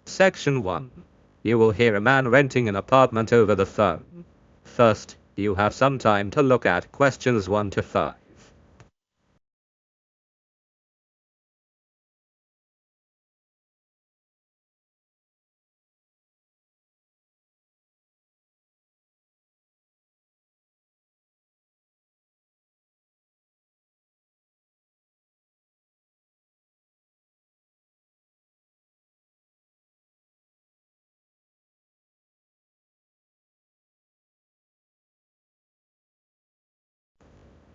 Section 1. You will hear a man renting an apartment over the phone. First, you have some time to look at questions 1 to 5.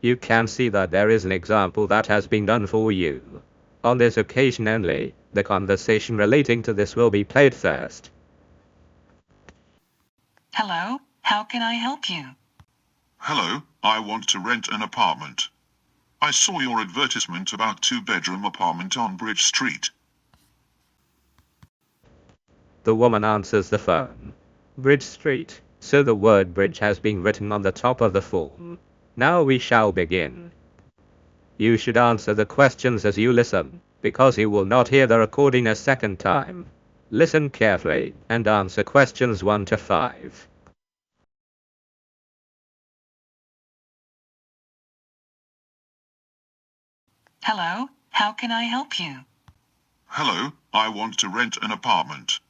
You can see that there is an example that has been done for you. On this occasion only, the conversation relating to this will be played first. Hello, how can I help you? Hello, I want to rent an apartment. I saw your advertisement about two-bedroom apartment on Bridge Street. The woman answers the phone. Bridge Street. So the word bridge has been written on the top of the form. Now we shall begin. You should answer the questions as you listen, because you will not hear the recording a second time. Listen carefully and answer questions 1 to 5. Hello, how can I help you? Hello, I want to rent an apartment.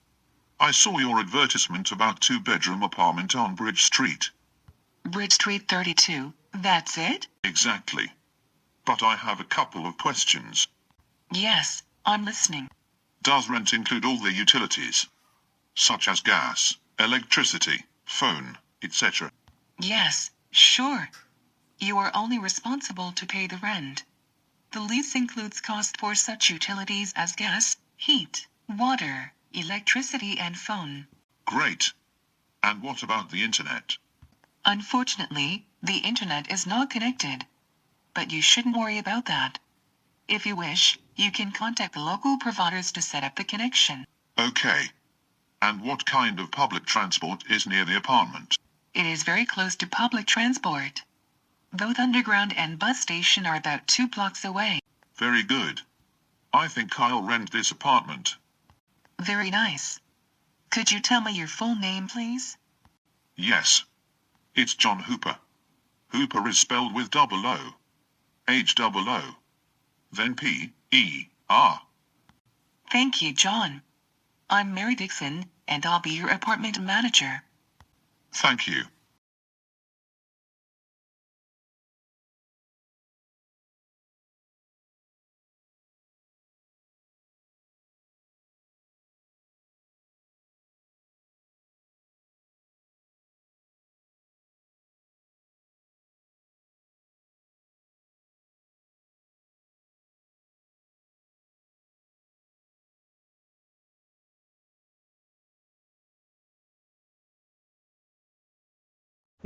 I saw your advertisement about two-bedroom apartment on Bridge Street. Bridge Street 32, that's it? Exactly. But I have a couple of questions. Yes, I'm listening. Does rent include all the utilities, such as gas, electricity, phone, etc.? Yes, sure. You are only responsible to pay the rent. The lease includes cost for such utilities as gas, heat, water, electricity and phone. Great. And what about the internet? Unfortunately, the internet is not connected. But you shouldn't worry about that. If you wish, you can contact the local providers to set up the connection. Okay. And what kind of public transport is near the apartment? It is very close to public transport. Both underground and bus station are about 2 blocks away. Very good. I think I'll rent this apartment. Very nice. Could you tell me your full name, please? Yes. It's John Hooper. Hooper is spelled with double O. Double O. Then P-E-R. Thank you, John. I'm Mary Dixon, and I'll be your apartment manager. Thank you.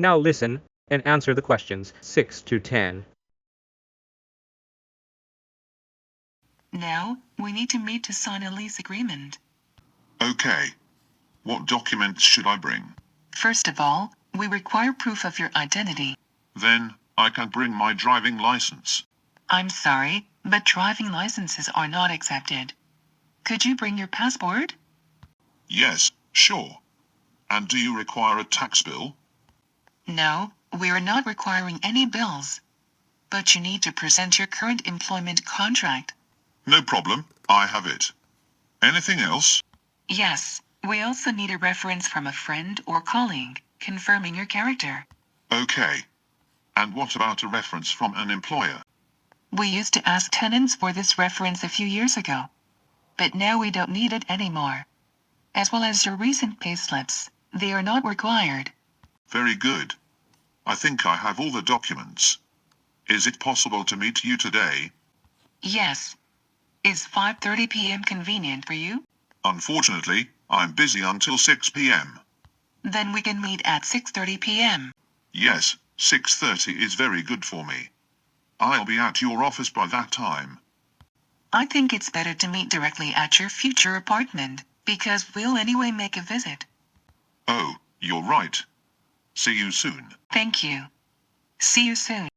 Now listen and answer the questions 6 to 10. Now, we need to meet to sign a lease agreement. Okay. What documents should I bring? First of all, we require proof of your identity. Then, I can bring my driving license. I'm sorry, but driving licenses are not accepted. Could you bring your passport? Yes, sure. And do you require a tax bill? No, we're not requiring any bills. But you need to present your current employment contract. No problem, I have it. Anything else? Yes, we also need a reference from a friend or colleague, confirming your character. Okay. And what about a reference from an employer? We used to ask tenants for this reference a few years ago. But now we don't need it anymore. As well as your recent payslips, they are not required. Very good. I think I have all the documents. Is it possible to meet you today? Yes. Is 5:30 p.m. convenient for you? Unfortunately, I'm busy until 6 p.m. Then we can meet at 6:30 p.m. Yes, 6:30 is very good for me. I'll be at your office by that time. I think it's better to meet directly at your future apartment, because we'll anyway make a visit. Oh, you're right. See you soon. Thank you. See you soon.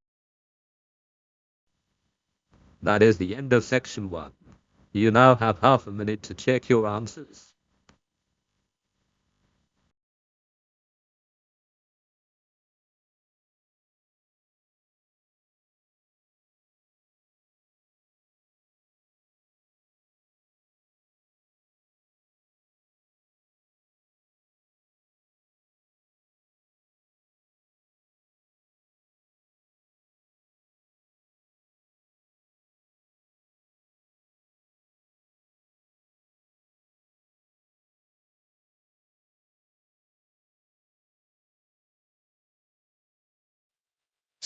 That is the end of section 1. You now have half a minute to check your answers.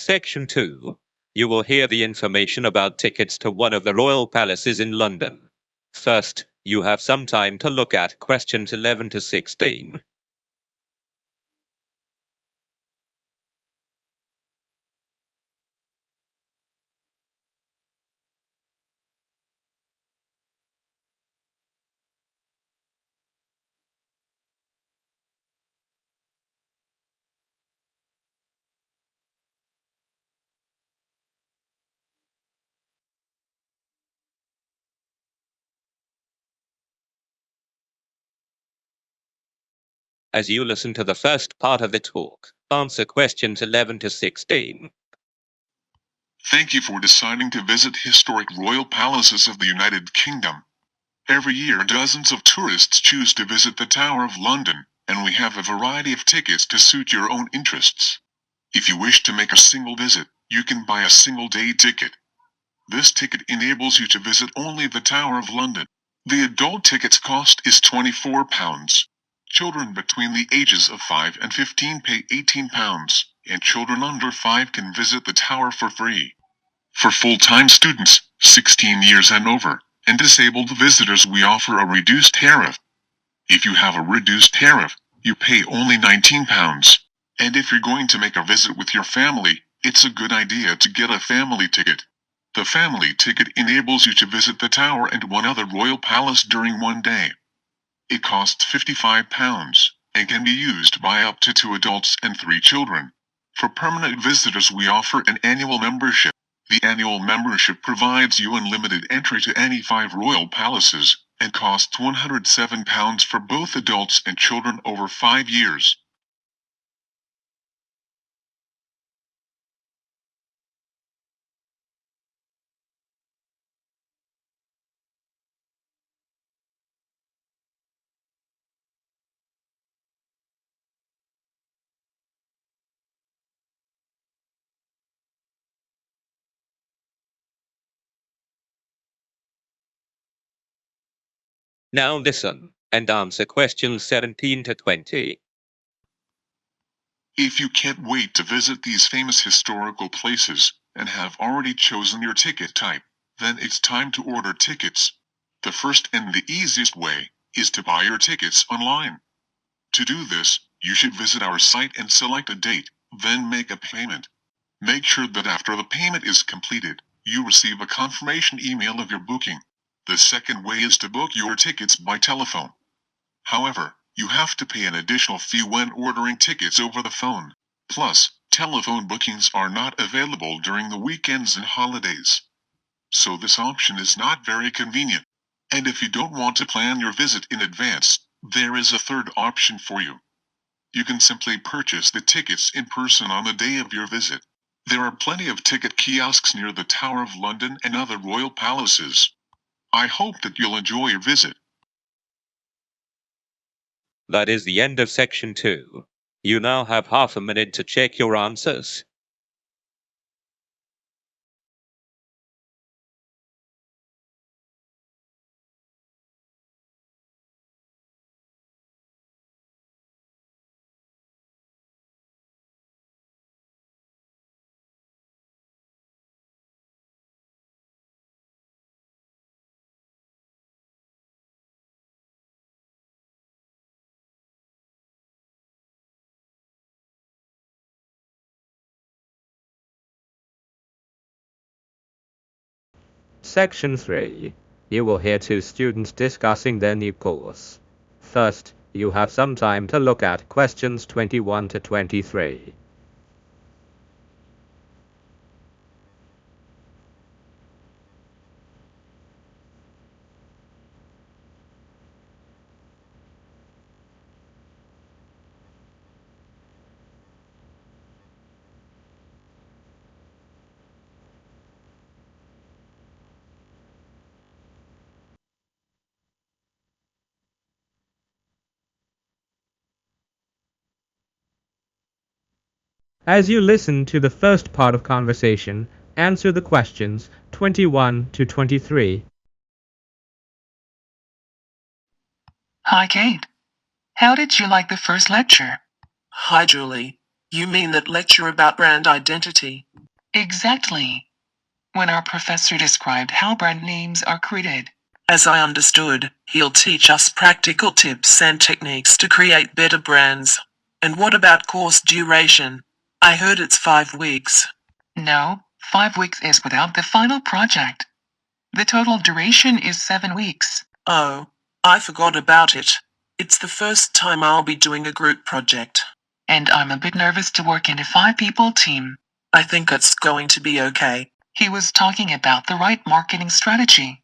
Section 2. You will hear the information about tickets to one of the royal palaces in London. First, you have some time to look at questions 11 to 16. As you listen to the first part of the talk, answer questions 11 to 16. Thank you for deciding to visit historic royal palaces of the United Kingdom. Every year dozens of tourists choose to visit the Tower of London, and we have a variety of tickets to suit your own interests. If you wish to make a single visit, you can buy a single-day ticket. This ticket enables you to visit only the Tower of London. The adult ticket's cost is £24. Children between the ages of 5 and 15 pay £18, and children under 5 can visit the tower for free. For full-time students, 16 years and over, and disabled visitors we offer a reduced tariff. If you have a reduced tariff, you pay only £19. And if you're going to make a visit with your family, it's a good idea to get a family ticket. The family ticket enables you to visit the tower and one other royal palace during one day. It costs £55 and can be used by up to 2 adults and 3 children. For permanent visitors we offer an annual membership. The annual membership provides you unlimited entry to any 5 royal palaces, and costs £107 for both adults and children over 5 years. Now listen and answer questions 17 to 20. If you can't wait to visit these famous historical places, and have already chosen your ticket type, then it's time to order tickets. The first and the easiest way is to buy your tickets online. To do this, you should visit our site and select a date, then make a payment. Make sure that after the payment is completed, you receive a confirmation email of your booking. The second way is to book your tickets by telephone. However, you have to pay an additional fee when ordering tickets over the phone. Plus, telephone bookings are not available during the weekends and holidays. So this option is not very convenient. And if you don't want to plan your visit in advance, there is a third option for you. You can simply purchase the tickets in person on the day of your visit. There are plenty of ticket kiosks near the Tower of London and other royal palaces. I hope that you'll enjoy your visit. That is the end of section 2. You now have half a minute to check your answers. Section 3. You will hear 2 students discussing their new course. First, you have some time to look at questions 21 to 23. As you listen to the first part of conversation, answer the questions 21 to 23. Hi, Kate. How did you like the first lecture? Hi, Julie. You mean that lecture about brand identity? Exactly. When our professor described how brand names are created. As I understood, he'll teach us practical tips and techniques to create better brands. And what about course duration? I heard it's 5 weeks. No, 5 weeks is without the final project. The total duration is 7 weeks. Oh, I forgot about it. It's the first time I'll be doing a group project. And I'm a bit nervous to work in a 5-people team. I think it's going to be okay. He was talking about the right marketing strategy.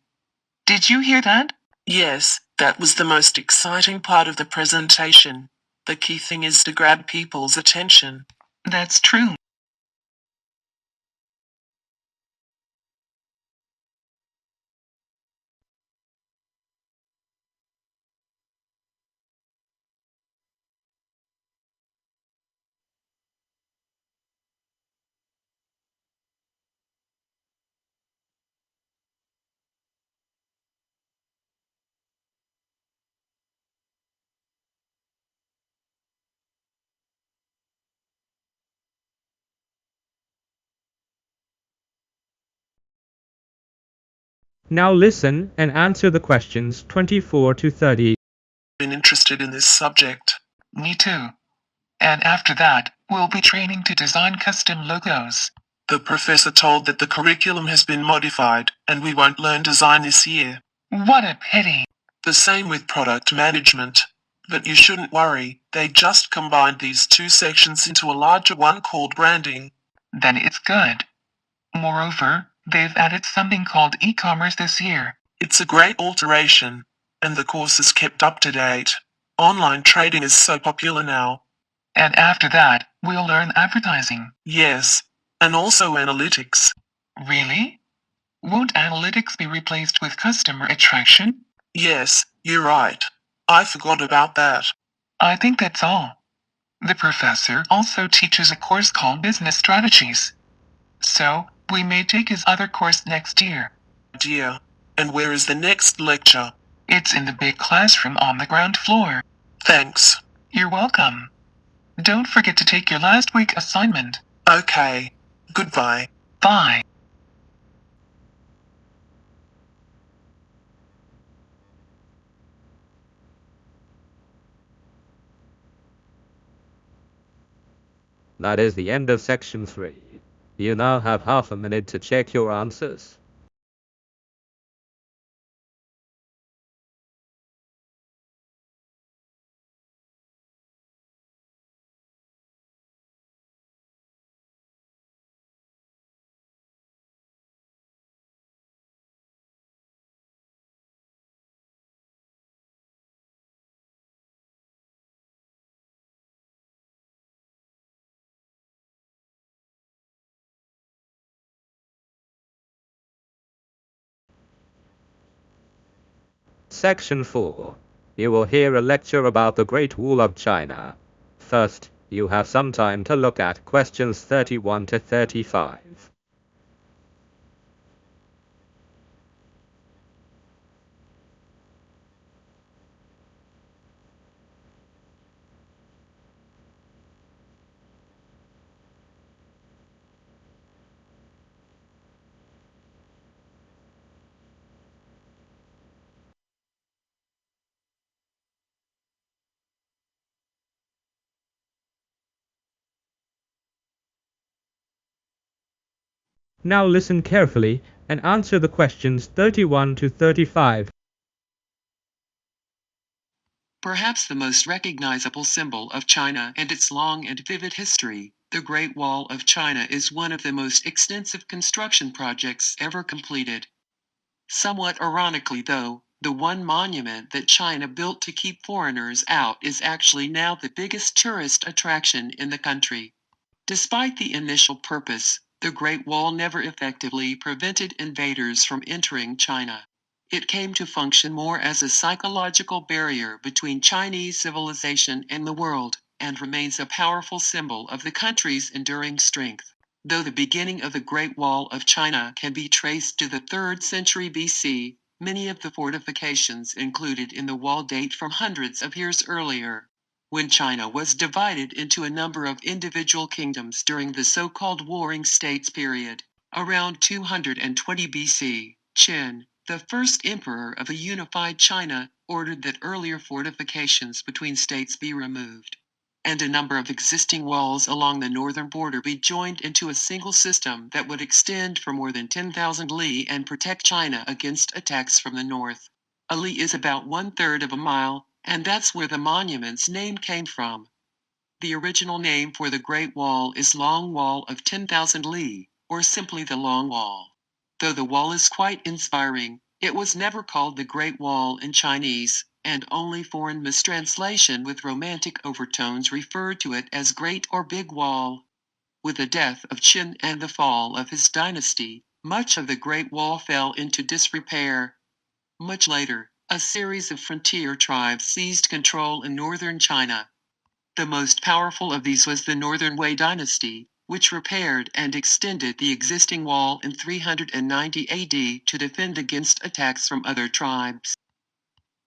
Did you hear that? Yes, that was the most exciting part of the presentation. The key thing is to grab people's attention. That's true. Now listen and answer the questions 24 to 30. Been interested in this subject. Me too. And after that, we'll be training to design custom logos. The professor told that the curriculum has been modified, and we won't learn design this year. What a pity. The same with product management. But you shouldn't worry, they just combined these two sections into a larger one called branding. Then it's good. Moreover, they've added something called e-commerce this year. It's a great alteration, and the course is kept up to date. Online trading is so popular now. And after that, we'll learn advertising. Yes, and also analytics. Really? Won't analytics be replaced with customer attraction? Yes, you're right. I forgot about that. I think that's all. The professor also teaches a course called Business Strategies. So, we may take his other course next year. Dear. And where is the next lecture? It's in the big classroom on the ground floor. Thanks. You're welcome. Don't forget to take your last week assignment. Okay. Goodbye. Bye. That is the end of section 3. You now have half a minute to check your answers. Section 4. You will hear a lecture about the Great Wall of China. First, you have some time to look at questions 31 to 35. Now listen carefully and answer the questions 31 to 35. Perhaps the most recognizable symbol of China and its long and vivid history, the Great Wall of China is one of the most extensive construction projects ever completed. Somewhat ironically though, the one monument that China built to keep foreigners out is actually now the biggest tourist attraction in the country. Despite the initial purpose, the Great Wall never effectively prevented invaders from entering China. It came to function more as a psychological barrier between Chinese civilization and the world, and remains a powerful symbol of the country's enduring strength. Though the beginning of the Great Wall of China can be traced to the 3rd century BC, many of the fortifications included in the wall date from hundreds of years earlier. when China was divided into a number of individual kingdoms during the so-called Warring States period. Around 220 BC, Qin, the first emperor of a unified China, ordered that earlier fortifications between states be removed, and a number of existing walls along the northern border be joined into a single system that would extend for more than 10,000 li and protect China against attacks from the north. A li is about 1/3 of a mile, and that's where the monument's name came from. The original name for the Great Wall is Long Wall of 10,000 li, or simply the Long Wall. Though the wall is quite inspiring, it was never called the Great Wall in Chinese, and only foreign mistranslation with romantic overtones referred to it as Great or Big Wall. With the death of Qin and the fall of his dynasty, much of the Great Wall fell into disrepair. Much later, a series of frontier tribes seized control in northern China. The most powerful of these was the Northern Wei dynasty, which repaired and extended the existing wall in 390 AD to defend against attacks from other tribes.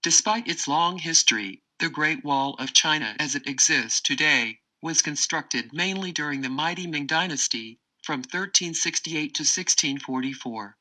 Despite its long history, the Great Wall of China as it exists today was constructed mainly during the mighty Ming dynasty, from 1368 to 1644.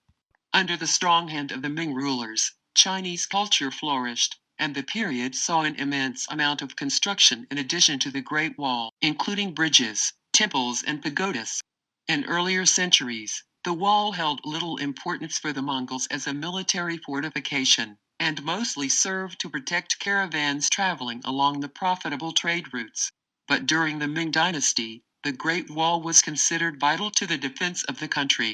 Under the strong hand of the Ming rulers, Chinese culture flourished, and the period saw an immense amount of construction in addition to the Great Wall, including bridges, temples, and pagodas. In earlier centuries, the wall held little importance for the Mongols as a military fortification, and mostly served to protect caravans traveling along the profitable trade routes. But during the Ming dynasty, the Great Wall was considered vital to the defense of the country.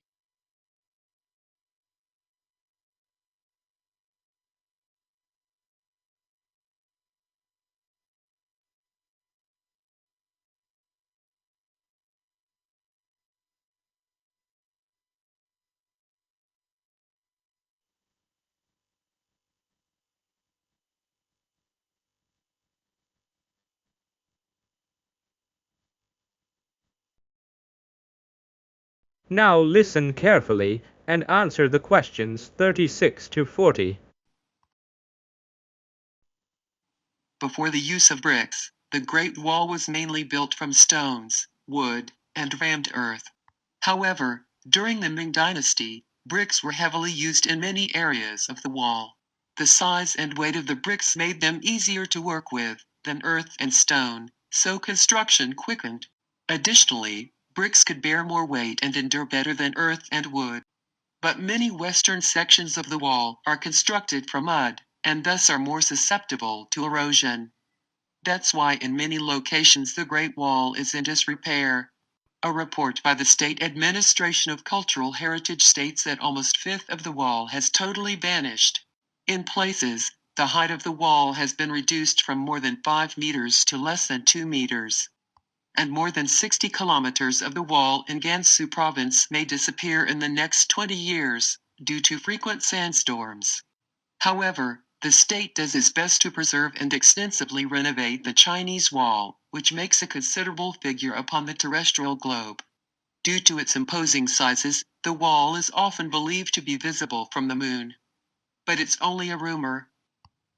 Now listen carefully and answer the questions 36 to 40. Before the use of bricks, the Great Wall was mainly built from stones, wood, and rammed earth. However, during the Ming dynasty, bricks were heavily used in many areas of the wall. The size and weight of the bricks made them easier to work with than earth and stone, so construction quickened. Additionally, bricks could bear more weight and endure better than earth and wood. But many western sections of the wall are constructed from mud, and thus are more susceptible to erosion. That's why in many locations the Great Wall is in disrepair. A report by the State Administration of Cultural Heritage states that almost a fifth of the wall has totally vanished. In places, the height of the wall has been reduced from more than 5 meters to less than 2 meters. And more than 60 kilometers of the wall in Gansu province may disappear in the next 20 years, due to frequent sandstorms. However, the state does its best to preserve and extensively renovate the Chinese wall, which makes a considerable figure upon the terrestrial globe. Due to its imposing sizes, the wall is often believed to be visible from the moon. But it's only a rumor.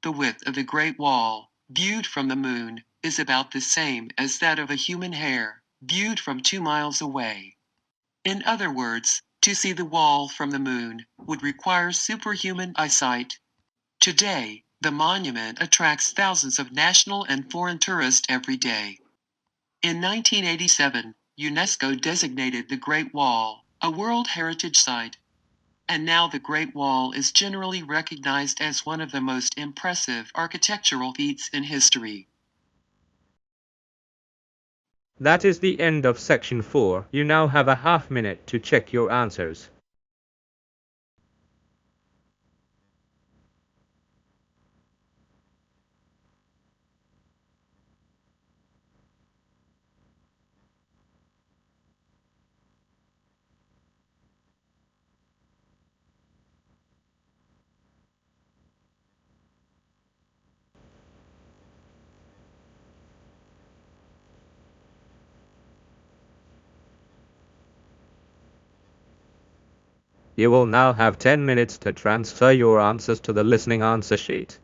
The width of the Great Wall, viewed from the moon, is about the same as that of a human hair, viewed from 2 miles away. In other words, to see the wall from the moon would require superhuman eyesight. Today, the monument attracts thousands of national and foreign tourists every day. In 1987, UNESCO designated the Great Wall a World Heritage Site. And now the Great Wall is generally recognized as one of the most impressive architectural feats in history. That is the end of section 4. You now have a half minute to check your answers. You will now have 10 minutes to transfer your answers to the listening answer sheet.